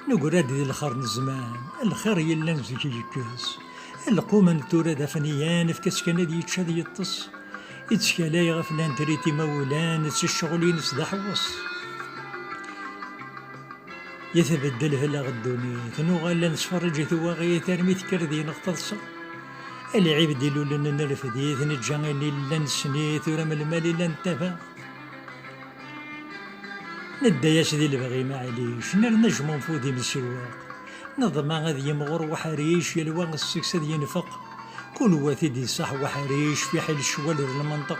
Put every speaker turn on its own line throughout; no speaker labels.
نقول هادي الخير الزمان الخير يلا نزكي يكاس القوم نتورا دا فنيان في كاس كان دي يتشاد يطس يتسكالاي غفلان تريتي مولان الشغلين سدا حوص يتبدل في الغدوني ثنوغا نسفرج ثواغي ترمي تكردي نقتصر العيب ديلو لنا نرفديث نتجاني لن سنيث ورم المال لن تفا نداياس دي البغي معليش نجم نفودي من السواق نظم غادي يمغر وحريش يلوان السكس دي ينفق كل واثدي صح وحريش في حل الشوال المنطق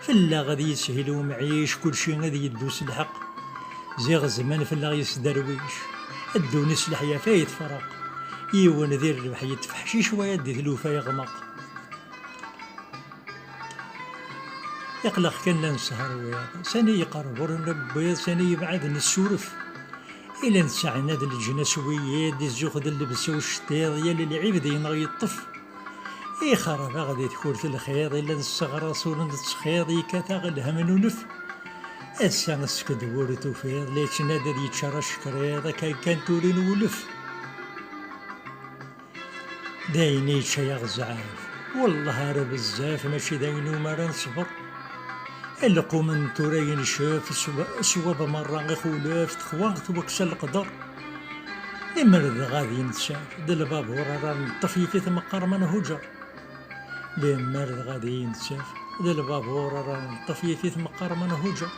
فلا غادي يسهل ومعيش كل شي غادي يدوس الحق زيغ زمان فلا يسدرويش الدوني سلحيا فايت فرق يوان ذي الربح يتفح شي شوية دي ثلوفا يغمق يقلق كان نسهر وياض ساني يقرب ورنا بيض ساني يبعد نسورف إلا نسعنا د الجناس وياد الزوخ د اللبس والشتاض يا للعيب ذي ينغي الطف إي خرب غادي تكورت الخياض إلا نسغر صور نتسخيض يكاثا الهم ونف أسا نسكد ورثو فيض ليش نادا دي يتشرش كريض كان تورين ولف دايني شياغ زعاف والله راه بزاف ماشي داينو ما نصبر القوم نتورين شاف سواب مرة غي خولاف تخواغت وكسا القدر لمرض غادي نتشاف د البابور راه نطفي في ثمقر من هجر لمرض غادي نتشاف د البابور راه نطفي في ثمقر من هجر